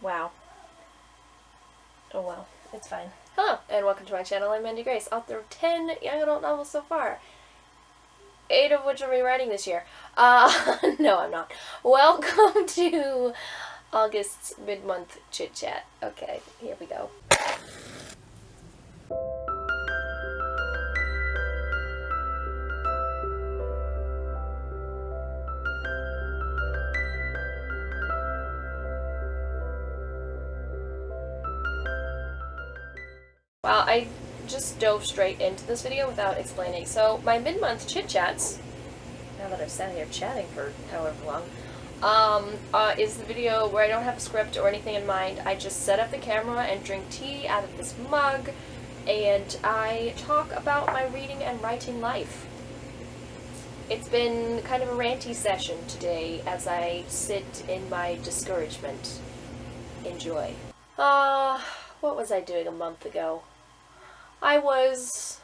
Wow. Oh well, it's fine. Hello, and welcome to my channel. I'm Mandi Grace, author of 10 young adult novels so far. 8 of which I'm rewriting this year. No, I'm not. Welcome to August's mid-month chit-chat. Okay, here we go. Well, I just dove straight into this video without explaining. So, my mid-month chit-chats, now that I've sat here chatting for however long, is the video where I don't have a script or anything in mind. I just set up the camera and drink tea out of this mug, and I talk about my reading and writing life. It's been kind of a ranty session today as I sit in my discouragement. Enjoy. What was I doing a month ago? I was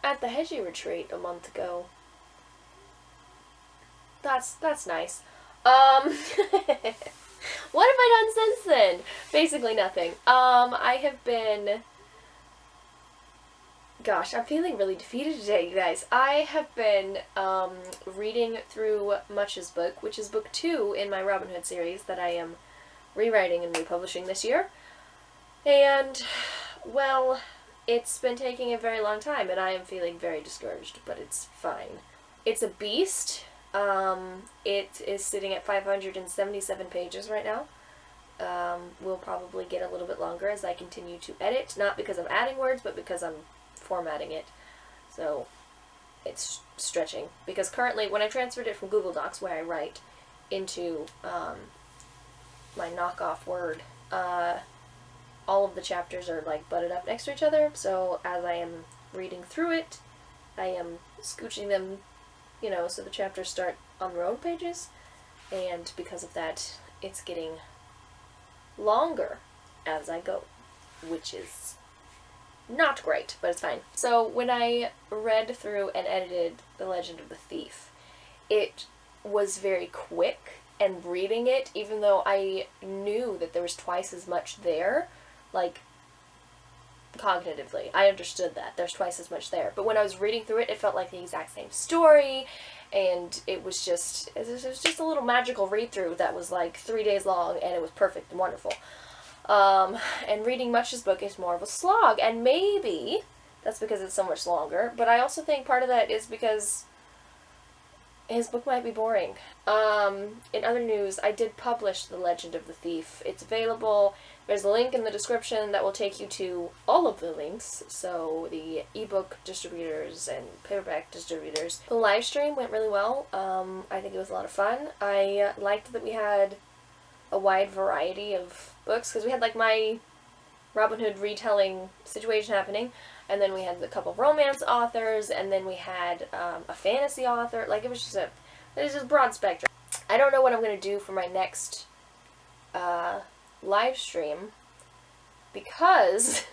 at the Hedgie retreat a month ago. That's nice. What have I done since then? Basically nothing. I have been... Gosh, I'm feeling really defeated today, you guys. I have been, reading through Much's book, which is book 2 in my Robin Hood series that I am rewriting and republishing this year. And, well, it's been taking a very long time, and I am feeling very discouraged, but it's fine. It's a beast. It is sitting at 577 pages right now. Will probably get a little bit longer as I continue to edit, not because I'm adding words, but because I'm formatting it. So, it's stretching. Because currently, when I transferred it from Google Docs, where I write, into, my knockoff Word, all of the chapters are like butted up next to each other, so as I am reading through it, I am scooching them, you know, so the chapters start on their own pages, and because of that, it's getting longer as I go, which is not great, but it's fine. So when I read through and edited The Legend of the Thief, it was very quick, and reading it, even though I knew that there was twice as much there, like, cognitively, I understood that. There's twice as much there. But when I was reading through it, it felt like the exact same story, and it was just a little magical read-through that was like 3 days long, and it was perfect and wonderful. And reading Much's book is more of a slog, and maybe that's because it's so much longer, but I also think part of that is because his book might be boring. In other news, I did publish The Legend of the Thief. It's available. There's a link in the description that will take you to all of the links, so the ebook distributors and paperback distributors. The live stream went really well. I think it was a lot of fun. I liked that we had a wide variety of books, because we had like my Robin Hood retelling situation happening, and then we had a couple of romance authors, and then we had a fantasy author. Like, it was just a broad spectrum. I don't know what I'm going to do for my next live stream, because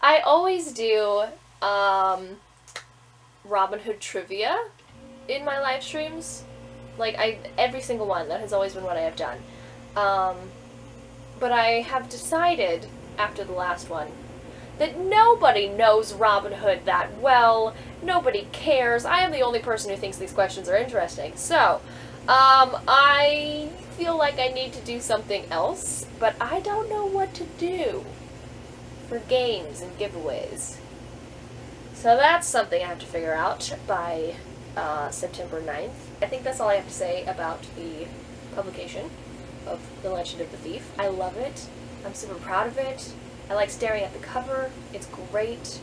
I always do Robin Hood trivia in my live streams. Like, every single one, that has always been what I have done. But I have decided, after the last one, that nobody knows Robin Hood that well. Nobody cares. I am the only person who thinks these questions are interesting. So, I feel like I need to do something else, but I don't know what to do for games and giveaways. So that's something I have to figure out by September 9th. I think that's all I have to say about the publication of The Legend of the Thief. I love it. I'm super proud of it. I like staring at the cover. It's great.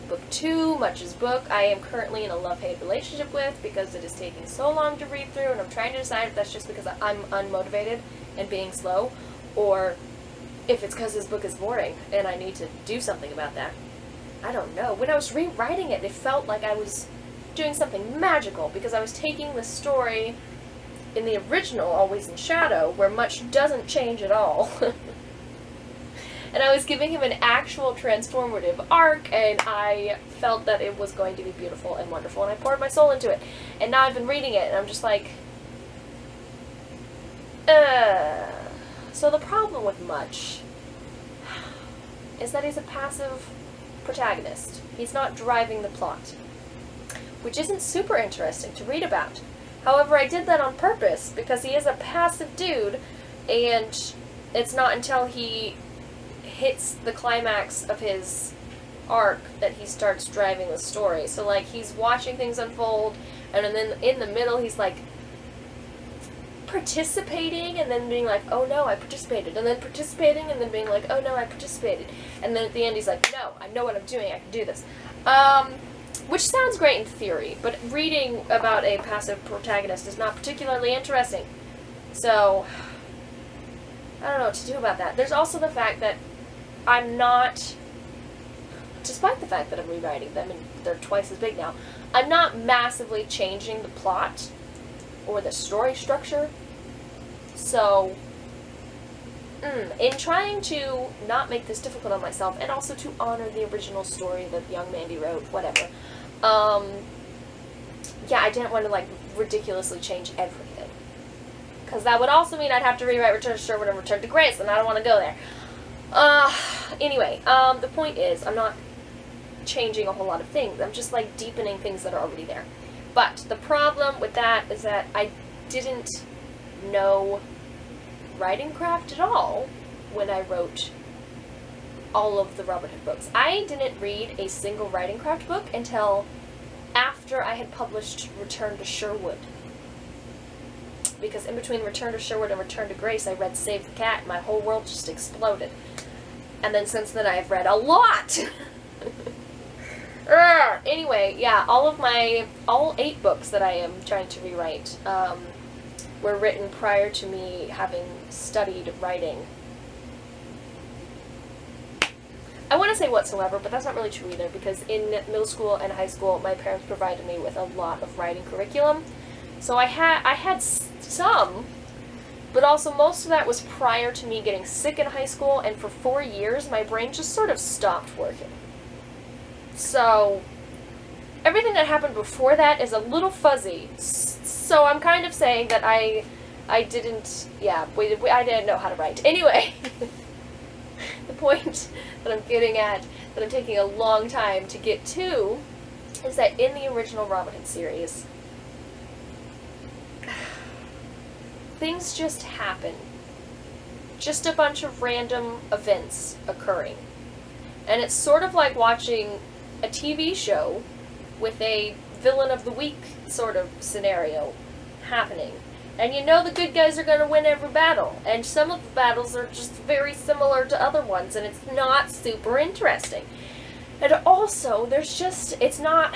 Book 2, Much's book, I am currently in a love-hate relationship with because it is taking so long to read through, and I'm trying to decide if that's just because I'm unmotivated and being slow, or if it's because his book is boring and I need to do something about that. I don't know. When I was rewriting it, it felt like I was doing something magical because I was taking the story in the original, Always in Shadow, where Much doesn't change at all. And I was giving him an actual transformative arc, and I felt that it was going to be beautiful and wonderful, and I poured my soul into it. And now I've been reading it, and I'm just like, So the problem with Much is that he's a passive protagonist. He's not driving the plot, which isn't super interesting to read about. However, I did that on purpose because he is a passive dude, and it's not until he hits the climax of his arc that he starts driving the story. So, like, he's watching things unfold, and then in the middle he's, like, participating, and then being like, oh no, I participated, and then participating, and then being like, oh no, I participated, and then at the end he's like, no, I know what I'm doing, I can do this. Which sounds great in theory, but reading about a passive protagonist is not particularly interesting. So, I don't know what to do about that. There's also the fact that I'm not, despite the fact that I'm rewriting them, and they're twice as big now, I'm not massively changing the plot or the story structure. So, in trying to not make this difficult on myself, and also to honor the original story that young Mandi wrote, whatever, yeah, I didn't want to, like, ridiculously change everything. Because that would also mean I'd have to rewrite Return to Sherwood and Return to Grace, and I don't want to go there. Anyway, the point is, I'm not changing a whole lot of things. I'm just, like, deepening things that are already there. But the problem with that is that I didn't know writing craft at all when I wrote all of the Robin Hood books. I didn't read a single writing craft book until after I had published Return to Sherwood. Because in between Return to Sherwood and Return to Grace, I read Save the Cat, and my whole world just exploded. And then since then, I have read a lot! Anyway, yeah, all 8 books that I am trying to rewrite were written prior to me having studied writing. I want to say whatsoever, but that's not really true either, because in middle school and high school, my parents provided me with a lot of writing curriculum. So I had some, but also most of that was prior to me getting sick in high school, and for 4 years, my brain just sort of stopped working. So, everything that happened before that is a little fuzzy. So I'm kind of saying that I didn't, yeah, I didn't know how to write. Anyway, the point that I'm getting at, that I'm taking a long time to get to, is that in the original Robin Hood series, things just happen. Just a bunch of random events occurring. And it's sort of like watching a TV show with a villain of the week sort of scenario happening. And you know the good guys are going to win every battle. And some of the battles are just very similar to other ones, and it's not super interesting. And also, there's just, it's not,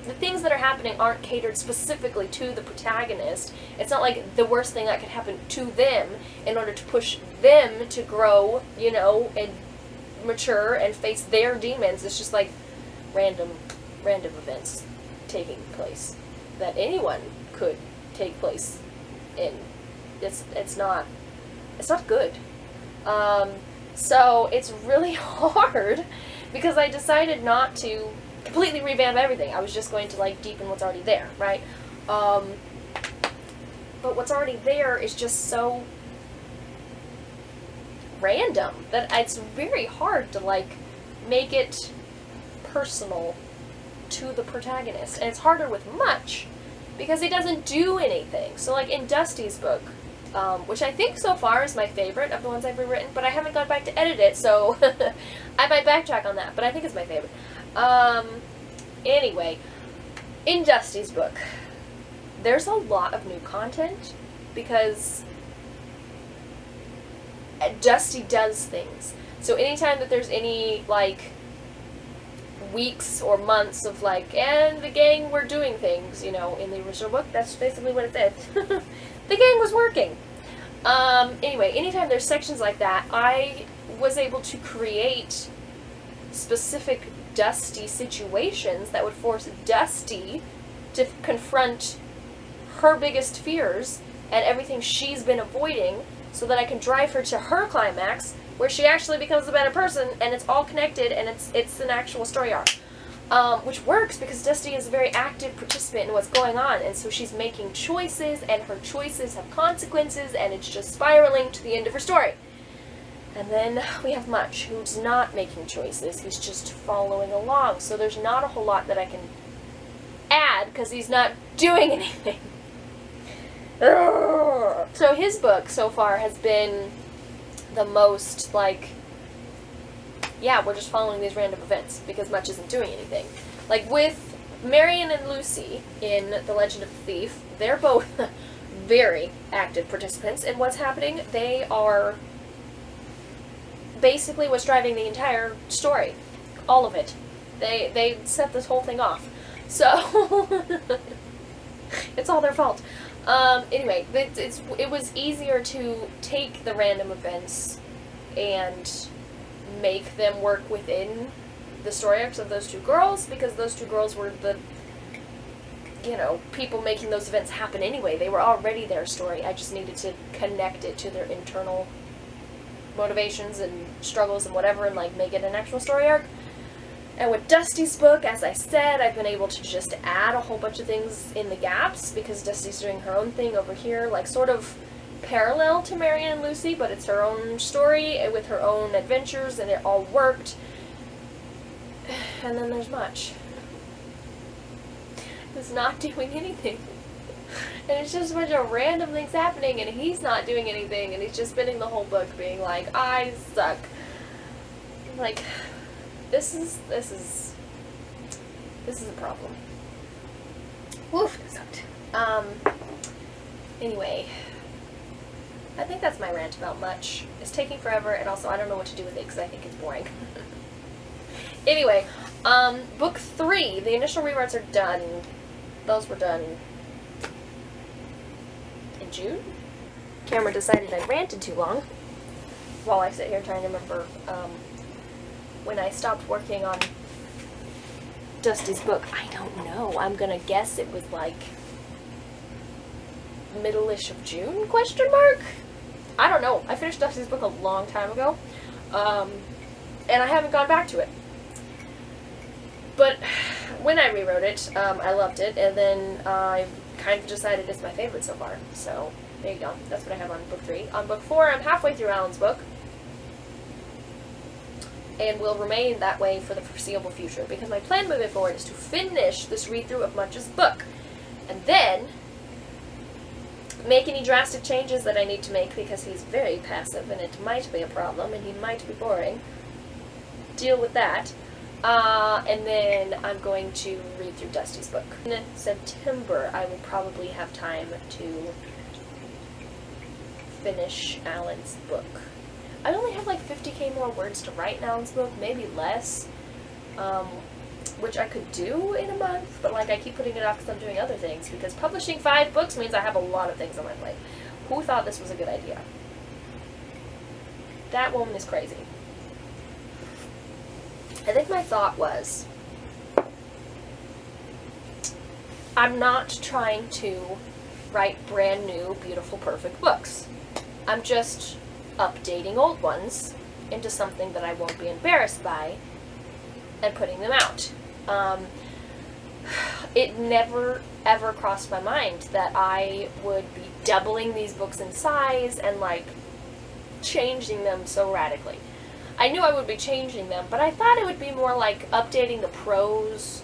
the things that are happening aren't catered specifically to the protagonist. It's not like the worst thing that could happen to them in order to push them to grow, you know, and mature and face their demons. It's just like random events taking place that anyone could take place in. It's not good. So it's really hard because I decided not to completely revamp everything. I was just going to, like, deepen what's already there, right? But what's already there is just so random that it's very hard to, like, make it personal to the protagonist. And it's harder with Much because he doesn't do anything. So, like, in Dusty's book, which I think so far is my favorite of the ones I've rewritten, but I haven't gone back to edit it, so I might backtrack on that, but I think it's my favorite. Anyway, in Dusty's book, there's a lot of new content because Dusty does things. So anytime that there's any, like, weeks or months of, like, and the gang were doing things, you know, in the original book, that's basically what it said. The gang was working. Anyway, anytime there's sections like that, I was able to create specific Dusty situations that would force Dusty to confront her biggest fears and everything she's been avoiding, so that I can drive her to her climax, where she actually becomes a better person, and it's all connected, and it's an actual story arc. which works because Dusty is a very active participant in what's going on, and so she's making choices, and her choices have consequences, and it's just spiraling to the end of her story. And then we have Much, who's not making choices, he's just following along, so there's not a whole lot that I can add, because he's not doing anything. So his book so far has been the most, like, yeah, we're just following these random events, because Much isn't doing anything. Like, with Marion and Lucy in The Legend of the Thief, they're both very active participants in what's happening. They are basically what's driving the entire story. All of it. They set this whole thing off. So, it's all their fault. Anyway, it was easier to take the random events and make them work within the story arcs of those two girls, because those two girls were the, you know, people making those events happen anyway. They were already their story. I just needed to connect it to their internal motivations and struggles and whatever, and, like, make it an actual story arc. And with Dusty's book, as I said, I've been able to just add a whole bunch of things in the gaps, because Dusty's doing her own thing over here, like, sort of parallel to Marion and Lucy, but it's her own story with her own adventures, and it all worked. And then there's Much, who's not doing anything. And it's just a bunch of random things happening, and he's not doing anything, and he's just spending the whole book being like, I suck. Like, this is a problem. Woof, that sucked. Anyway, I think that's my rant about Much. It's taking forever, and also I don't know what to do with it because I think it's boring. Anyway, book 3, the initial rewrites are done. Those were done in June. Camera decided I ranted too long while I sit here trying to remember when I stopped working on Dusty's book. I don't know. I'm gonna guess it was like middle-ish of June, question mark? I don't know. I finished Dusty's book a long time ago, and I haven't gone back to it. But when I rewrote it, I loved it, and then I kind of decided it's my favorite so far. So there you go. That's what I have on book 3. On book 4, I'm halfway through Alan's book, and will remain that way for the foreseeable future, because my plan moving forward is to finish this read-through of Much's book, and then make any drastic changes that I need to make, because he's very passive, and it might be a problem, and he might be boring. Deal with that. And then I'm going to read through Dusty's book. In September, I will probably have time to finish Alan's book. I only have like 50k more words to write in Alan's book, maybe less, which I could do in a month, but like I keep putting it off because I'm doing other things, because publishing 5 books means I have a lot of things on my plate. Who thought this was a good idea? That woman is crazy. I think my thought was, I'm not trying to write brand new, beautiful, perfect books. I'm just updating old ones into something that I won't be embarrassed by and putting them out. It never ever crossed my mind that I would be doubling these books in size and like changing them so radically. I knew I would be changing them, but I thought it would be more like updating the prose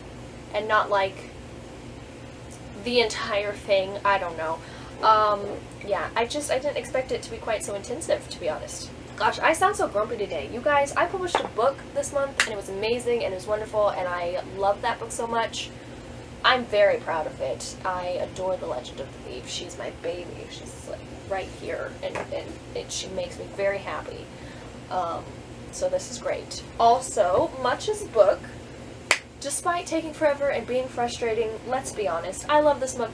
and not like the entire thing. I don't know. Yeah, I didn't expect it to be quite so intensive, to be honest. Gosh, I sound so grumpy today. You guys, I published a book this month, and it was amazing, and it was wonderful, and I love that book so much. I'm very proud of it. I adore The Legend of the Thief. She's my baby. She's like right here, and she makes me very happy. So this is great. Also, Much's book, despite taking forever and being frustrating, let's be honest, I love this book.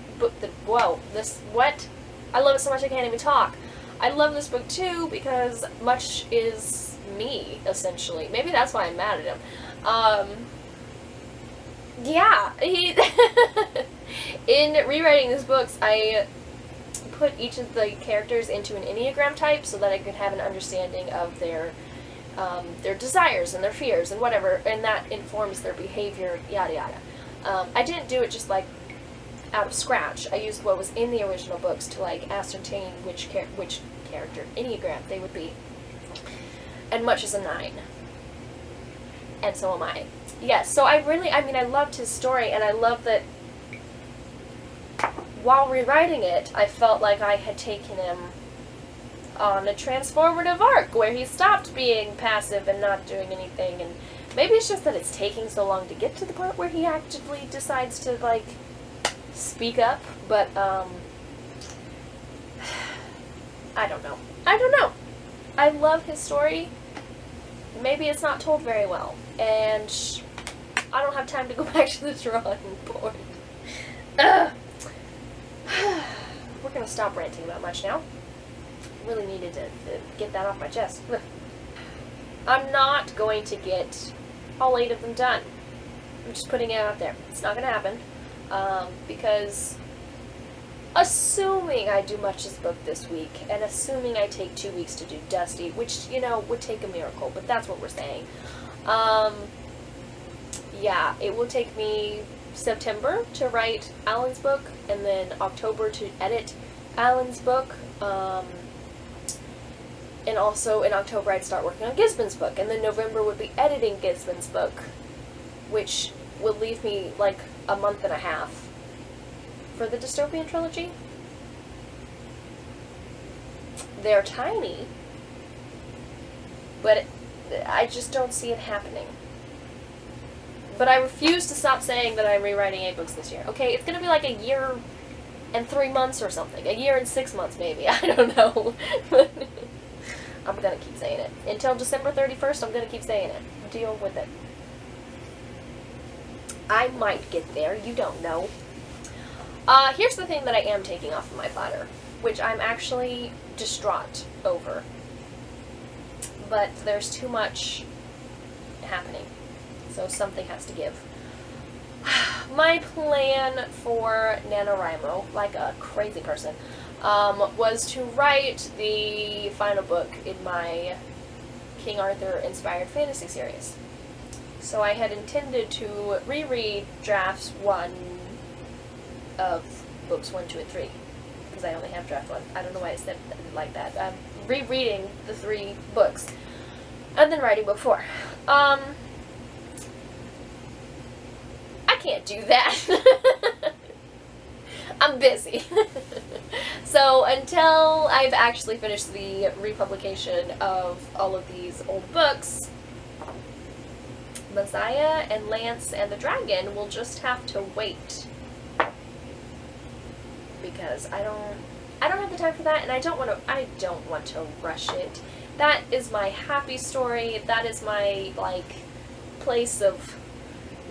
I love it so much I can't even talk. I love this book too because Much is me, essentially. Maybe that's why I'm mad at him. Yeah, in rewriting these books, I put each of the characters into an Enneagram type so that I could have an understanding of their their desires and their fears and whatever, and that informs their behavior, yada yada. I didn't do it just like out of scratch. I used what was in the original books to like ascertain which character Enneagram they would be. And Much is a 9. And so am I. Yes, so I loved his story, and I love that while rewriting it, I felt like I had taken him on a transformative arc where he stopped being passive and not doing anything, and maybe it's just that it's taking so long to get to the part where he actively decides to, like, speak up, but, I don't know. I love his story. Maybe it's not told very well, and I don't have time to go back to the drawing board. Ugh. We're gonna stop ranting about Much now. Really needed to get that off my chest. Ugh. I'm not going to get all 8 of them done. I'm just putting it out there. It's not gonna happen, because assuming I do Much's book this week, and assuming I take 2 weeks to do Dusty, which, you know, would take a miracle, but that's what we're saying. Yeah, it will take me September to write Alan's book, and then October to edit Alan's book, and also in October I'd start working on Gisbon's book, and then November would be editing Gisbon's book, which will leave me like a month and a half for the dystopian trilogy. They're tiny, but I just don't see it happening. But I refuse to stop saying that I'm rewriting 8 books this year. Okay, it's gonna be like a year and 3 months or something. A year and 6 months, maybe. I don't know. I'm gonna keep saying it. Until December 31st, I'm gonna keep saying it. Deal with it. I might get there. You don't know. Here's the thing that I am taking off of my platter, which I'm actually distraught over. But there's too much happening, so something has to give. My plan for NaNoWriMo, like a crazy person, was to write the final book in my King Arthur inspired fantasy series. So I had intended to reread drafts 1 of books 1, 2, and 3, because I only have draft 1. I don't know why I said it like that. I'm rereading the 3 books, and then writing book 4. I can't do that. I'm busy. So until I've actually finished the republication of all of these old books, Messiah and Lance and the Dragon will just have to wait. Because I don't have the time for that, and I don't want to rush it. That is my happy story. That is my, like, place of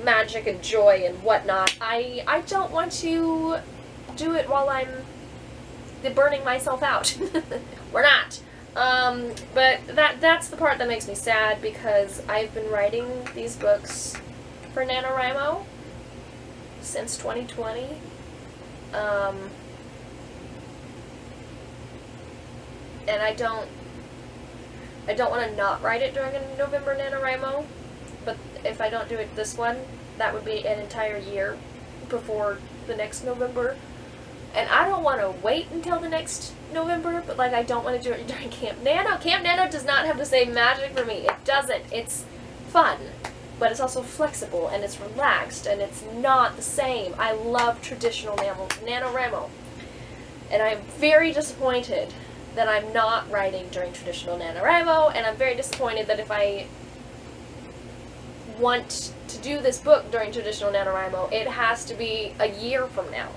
magic and joy and whatnot. I don't want to do it while I'm burning myself out. We're not. But that's the part that makes me sad, because I've been writing these books for NaNoWriMo since 2020. And I don't want to not write it during a November NaNoWriMo, but if I don't do it this one, that would be an entire year before the next November. And I don't want to wait until the next November, but, like, I don't want to do it during Camp Nano. Camp Nano does not have the same magic for me. It doesn't. It's fun, but it's also flexible, and it's relaxed, and it's not the same. I love traditional NaNoWriMo, and I'm very disappointed that I'm not writing during traditional NaNoWriMo, and I'm very disappointed that if I want to do this book during traditional NaNoWriMo, it has to be a year from now.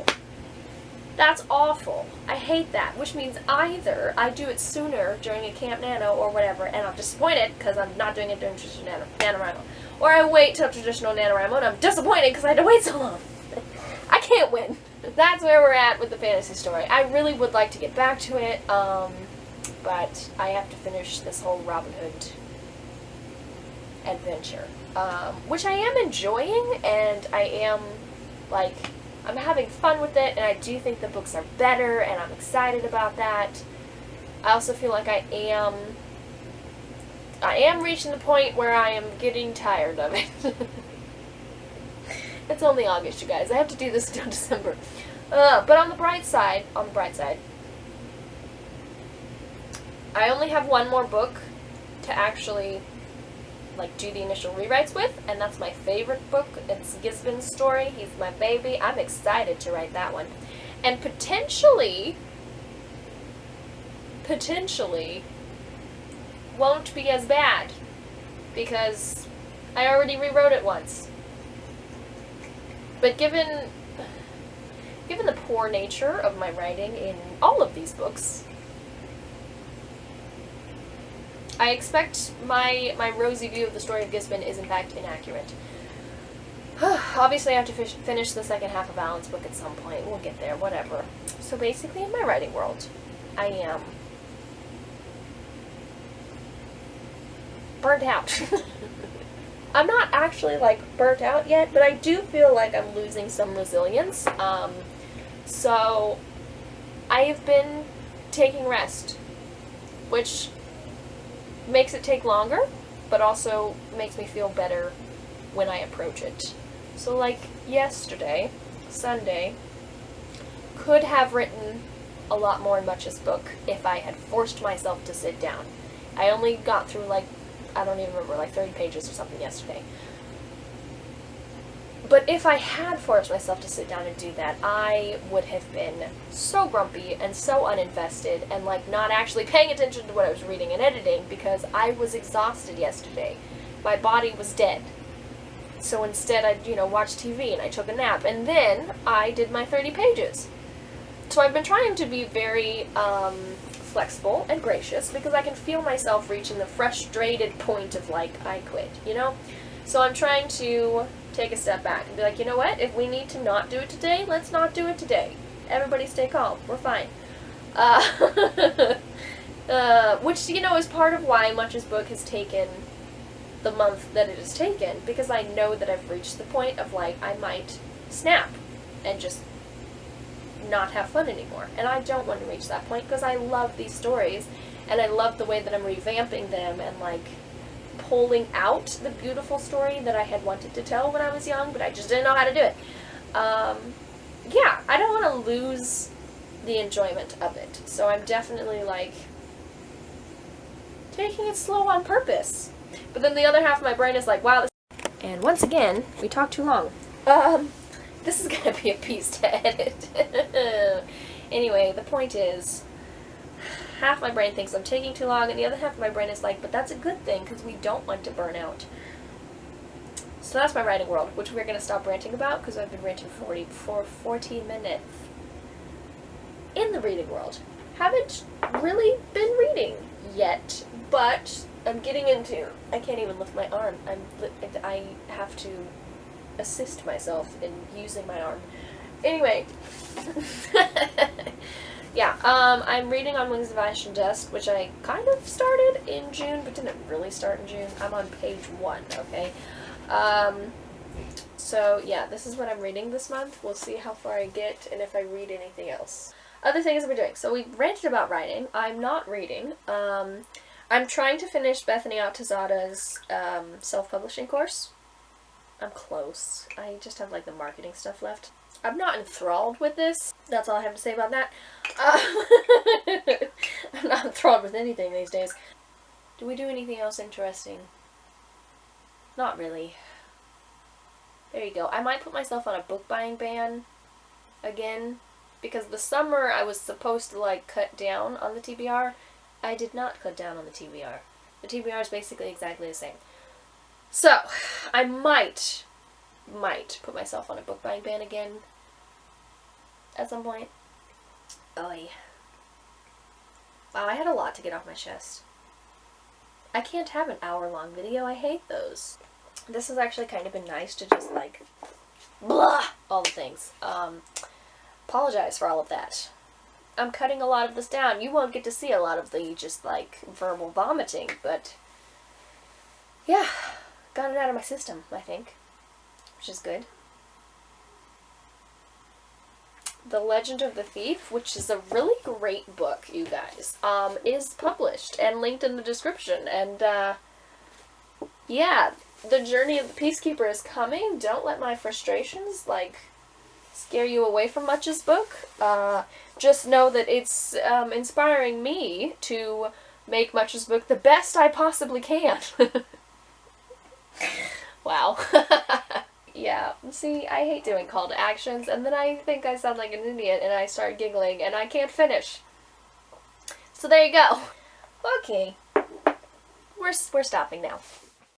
That's awful. I hate that, which means either I do it sooner during a Camp Nano or whatever, and I'm disappointed because I'm not doing it during traditional NaNoWriMo, or I wait till traditional NaNoWriMo and I'm disappointed because I had to wait so long. I can't win. That's where we're at with the fantasy story. I really would like to get back to it, but I have to finish this whole Robin Hood adventure, which I am enjoying, and I am, like, I'm having fun with it, and I do think the books are better, and I'm excited about that. I also feel like I am I am reaching the point where I am getting tired of it. It's only August, you guys. I have to do this until December. But on the bright side, I only have one more book to actually, like, do the initial rewrites with, and that's my favorite book. It's Gisbin's story. He's my baby. I'm excited to write that one. And potentially won't be as bad, because I already rewrote it once. But given the poor nature of my writing in all of these books, I expect my rosy view of the story of Gisbin is in fact inaccurate. Obviously I have to finish the second half of Alan's book at some point. We'll get there, whatever. So basically in my writing world, I am burnt out. I'm not actually, like, burnt out yet, but I do feel like I'm losing some resilience. So I have been taking rest, which makes it take longer, but also makes me feel better when I approach it. So, like, yesterday, Sunday, could have written a lot more in Much's book if I had forced myself to sit down. I only got through, like, I don't even remember, like 30 pages or something yesterday. But if I had forced myself to sit down and do that, I would have been so grumpy and so uninvested and, like, not actually paying attention to what I was reading and editing because I was exhausted yesterday. My body was dead. So instead I, watched TV and I took a nap, and then I did my 30 pages. So I've been trying to be very, flexible and gracious, because I can feel myself reaching the frustrated point of, like, I quit, So I'm trying to take a step back and be like, you know what, if we need to not do it today, let's not do it today. Everybody stay calm, we're fine. Which, is part of why Much's book has taken the month that it has taken, because I know that I've reached the point of, like, I might snap and just not have fun anymore. And I don't want to reach that point, because I love these stories, and I love the way that I'm revamping them and, like, pulling out the beautiful story that I had wanted to tell when I was young, but I just didn't know how to do it. Yeah, I don't want to lose the enjoyment of it. So I'm definitely, like, taking it slow on purpose. But then the other half of my brain is like, wow, this... And once again, we talked too long. This is gonna be a piece to edit. Anyway, the point is, half my brain thinks I'm taking too long, and the other half of my brain is like, but that's a good thing, because we don't want to burn out. So that's my writing world, which we're gonna stop ranting about, because I've been ranting for 40 minutes. In the reading world, haven't really been reading yet, but I'm getting into... I can't even lift my arm. I have to assist myself in using my arm. Anyway, yeah, I'm reading on Wings of Ash and Dust, which I kind of started in June, but didn't really start in June. I'm on page 1, okay? So, yeah, this is what I'm reading this month. We'll see how far I get and if I read anything else. Other things I've been doing. So we ranted about writing. I'm not reading. I'm trying to finish Bethany Altazada's self-publishing course. I'm close. I just have, like, the marketing stuff left. I'm not enthralled with this. That's all I have to say about that. I'm not enthralled with anything these days. Do we do anything else interesting? Not really. There you go. I might put myself on a book buying ban again, because the summer I was supposed to, like, cut down on the TBR. I did not cut down on the TBR. The TBR is basically exactly the same. So, I might put myself on a book buying ban again at some point. Oy. Wow, I had a lot to get off my chest. I can't have an hour-long video. I hate those. This has actually kind of been nice to just, like, blah, all the things. Apologize for all of that. I'm cutting a lot of this down. You won't get to see a lot of the just, like, verbal vomiting, but yeah, got it out of my system, I think, which is good. The Legend of the Thief, which is a really great book, you guys, is published and linked in the description, and yeah, the journey of the Peacekeeper is coming. Don't let my frustrations, like, scare you away from Much's book. Just know that it's inspiring me to make Much's book the best I possibly can. Wow. Yeah, see, I hate doing call to actions, and then I think I sound like an idiot, and I start giggling, and I can't finish. So there you go. Okay. We're stopping now.